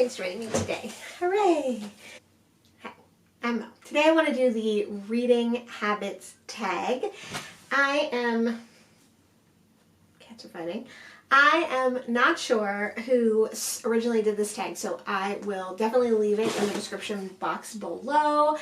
Irving's joining me today. Hooray! Hi, I'm Mo. Today I want to do the reading habits tag. Cats are fighting. I am not sure who originally did this tag, so I will definitely leave it in the description box below.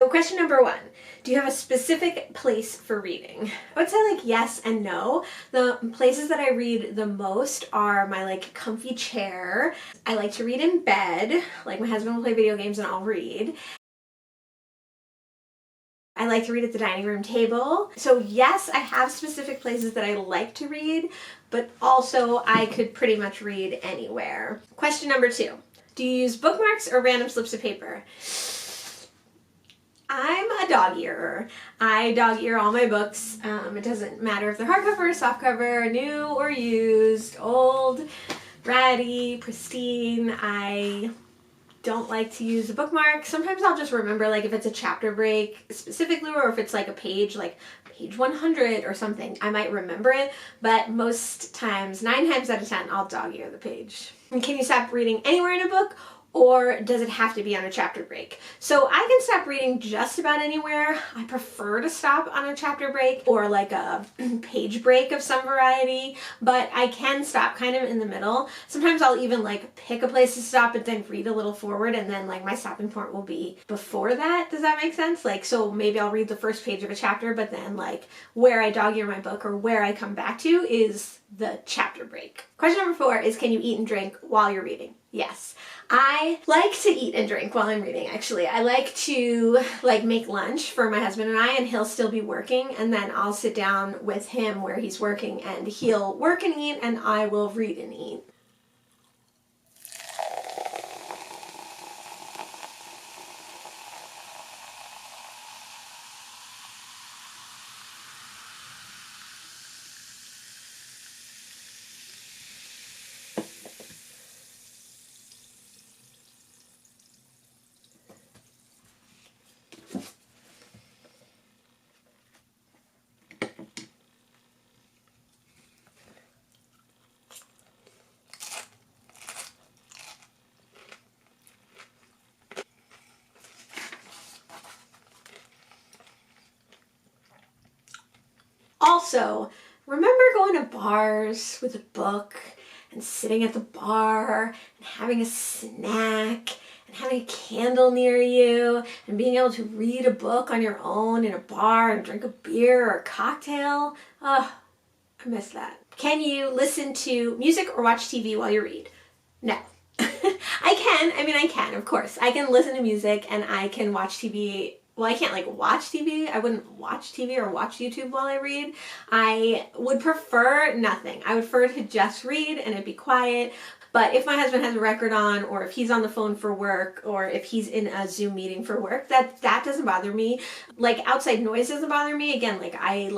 So question number 1, do you have a specific place for reading? I would say like yes and no. The places that I read the most are my like comfy chair. I like to read in bed, like my husband will play video games and I'll read. I like to read at the dining room table. So yes, I have specific places that I like to read, but also I could pretty much read anywhere. Question number 2, do you use bookmarks or random slips of paper? I'm a dog-earer. I dog-ear all my books. It doesn't matter if they're hardcover, softcover, new or used, old, ratty, pristine. I don't like to use a bookmark. Sometimes I'll just remember, like if it's a chapter break specifically, or if it's like a page, like page 100 or something, I might remember it, but most times, 9 times out of 10, I'll dog-ear the page. And can you stop reading anywhere in a book? Or does it have to be on a chapter break? So I can stop reading just about anywhere. I prefer to stop on a chapter break or like a page break of some variety, but I can stop kind of in the middle. Sometimes I'll even like pick a place to stop and then read a little forward, and then like my stopping point will be before that. Does that make sense? Like, so maybe I'll read the first page of a chapter, but then like where I dog-ear my book or where I come back to is the chapter break. Question number 4 is, can you eat and drink while you're reading? Yes. I like to eat and drink while I'm reading, actually. I like to make lunch for my husband and I, and he'll still be working, and then I'll sit down with him where he's working and he'll work and eat and I will read and eat. Also, remember going to bars with a book and sitting at the bar and having a snack and having a candle near you and being able to read a book on your own in a bar and drink a beer or a cocktail? Oh, I miss that. Can you listen to music or watch TV while you read? No. I can, of course. I can listen to music and I can watch TV. Well, I can't like watch TV. I wouldn't watch TV or watch YouTube while I read. I would prefer nothing. I would prefer to just read and it'd be quiet. But if my husband has a record on, or if he's on the phone for work, or if he's in a Zoom meeting for work, that doesn't bother me. Like outside noise doesn't bother me. Again, like I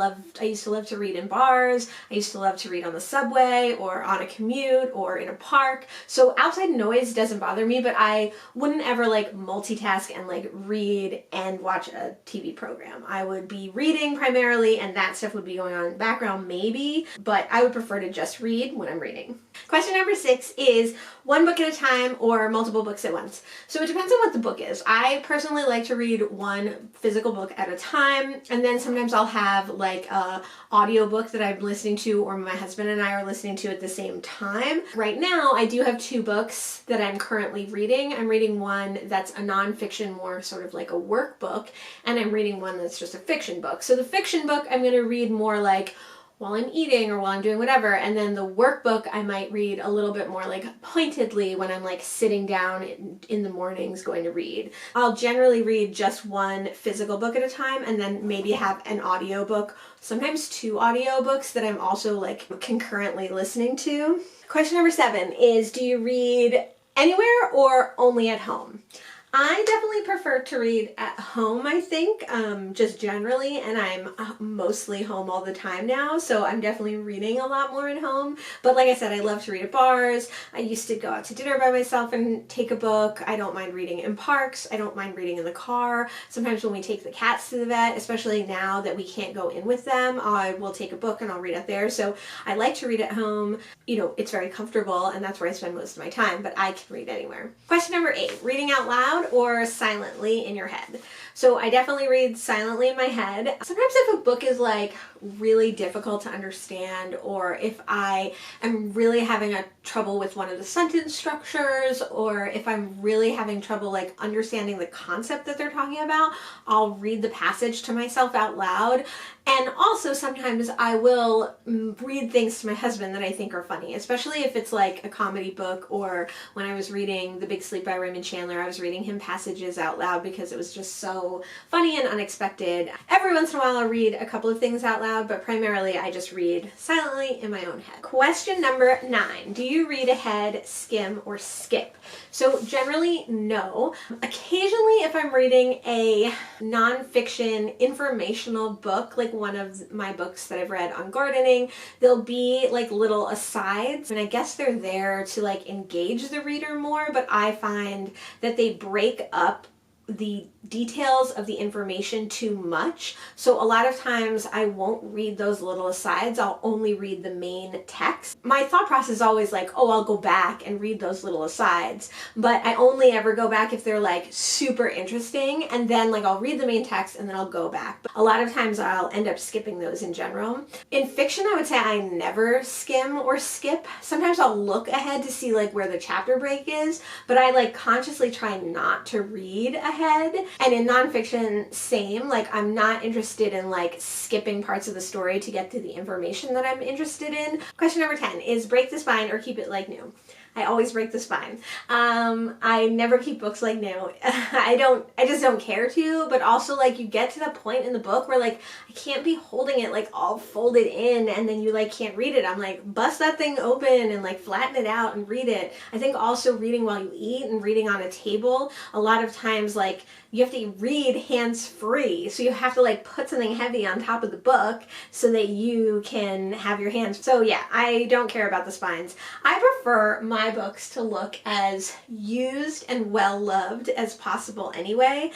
used to love to read in bars. I used to love to read on the subway or on a commute or in a park. So outside noise doesn't bother me, but I wouldn't ever like multitask and like read and watch a TV program. I would be reading primarily and that stuff would be going on in the background maybe, but I would prefer to just read when I'm reading. Question number 6 is one book at a time or multiple books at once. So it depends on what the book is. I personally like to read one physical book at a time, and then sometimes I'll have like a audiobook that I'm listening to or my husband and I are listening to at the same time. Right now I do have 2 books that I'm currently reading. I'm reading one that's a nonfiction, more sort of like a workbook, and I'm reading one that's just a fiction book. So the fiction book I'm going to read more like while I'm eating or while I'm doing whatever, and then the workbook I might read a little bit more like pointedly when I'm like sitting down in the mornings going to read. I'll generally read just one physical book at a time and then maybe have an audiobook, sometimes 2 audiobooks that I'm also like concurrently listening to. Question number 7 is, do you read anywhere or only at home? I definitely prefer to read at home, I think, just generally, and I'm mostly home all the time now, so I'm definitely reading a lot more at home. But like I said, I love to read at bars. I used to go out to dinner by myself and take a book. I don't mind reading in parks. I don't mind reading in the car. Sometimes when we take the cats to the vet, especially now that we can't go in with them, I will take a book and I'll read out there. So I like to read at home. You know, it's very comfortable, and that's where I spend most of my time, but I can read anywhere. Question number 8, reading out loud or silently in your head? So I definitely read silently in my head. Sometimes if a book is like really difficult to understand, or if I am really having a trouble with one of the sentence structures, or if I'm really having trouble like understanding the concept that they're talking about, I'll read the passage to myself out loud. And also sometimes I will read things to my husband that I think are funny, especially if it's like a comedy book, or when I was reading The Big Sleep by Raymond Chandler, I was reading him passages out loud because it was just so funny and unexpected. Every once in a while I'll read a couple of things out loud, but primarily I just read silently in my own head. Question number 9, do you read ahead, skim, or skip? So generally, no. Occasionally, if I'm reading a nonfiction informational book, like one of my books that I've read on gardening, there'll be like little asides, and I guess they're there to like engage the reader more, but I find that they break up the details of the information too much. So a lot of times I won't read those little asides. I'll only read the main text. My thought process is always like, oh, I'll go back and read those little asides. But I only ever go back if they're like super interesting, and then like I'll read the main text and then I'll go back. But a lot of times I'll end up skipping those in general. In fiction, I would say I never skim or skip. Sometimes I'll look ahead to see like where the chapter break is, but I like consciously try not to read ahead. And in nonfiction, same. Like I'm not interested in like skipping parts of the story to get to the information that I'm interested in. Question number 10 is break the spine or keep it like new. I always break the spine. I never keep books like new. I just don't care to, but also like you get to the point in the book where like I can't be holding it like all folded in and then you like can't read it. I'm like, bust that thing open and like flatten it out and read it. I think also reading while you eat and reading on a table, a lot of times like you have to read hands-free. So you have to like put something heavy on top of the book so that you can have your hands. So yeah, I don't care about the spines. I prefer my books to look as used and well loved as possible anyway.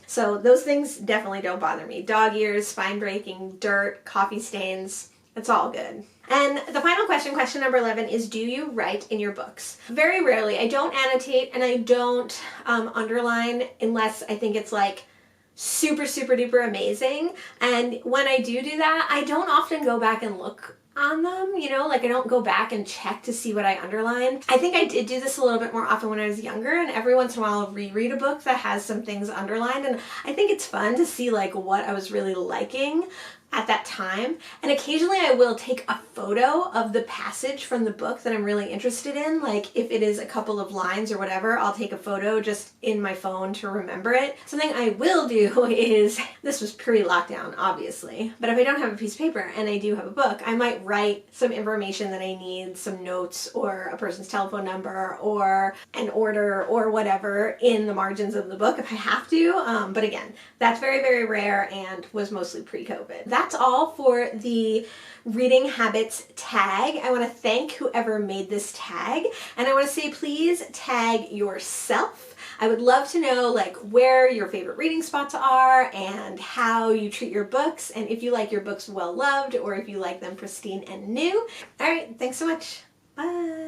So those things definitely don't bother me. Dog ears, spine breaking, dirt, coffee stains, it's all good. And the final question, question number 11, is do you write in your books? Very rarely. I don't annotate and I don't underline unless I think it's like super, super duper amazing. And when I do that, I don't often go back and look on them, you know, like I don't go back and check to see what I underlined. I think I did do this a little bit more often when I was younger, and every once in a while I'll reread a book that has some things underlined, and I think it's fun to see like what I was really liking at that time. And occasionally I will take a photo of the passage from the book that I'm really interested in. Like if it is a couple of lines or whatever, I'll take a photo just in my phone to remember it. Something I will do is, this was pre-lockdown obviously, but if I don't have a piece of paper and I do have a book, I might write some information that I need, some notes or a person's telephone number or an order or whatever in the margins of the book if I have to. But again, that's very, very rare and was mostly pre-COVID. That's all for the reading habits tag. I want to thank whoever made this tag, and I want to say please tag yourself. I would love to know like where your favorite reading spots are and how you treat your books, and if you like your books well loved or if you like them pristine and new. All right, thanks so much. Bye.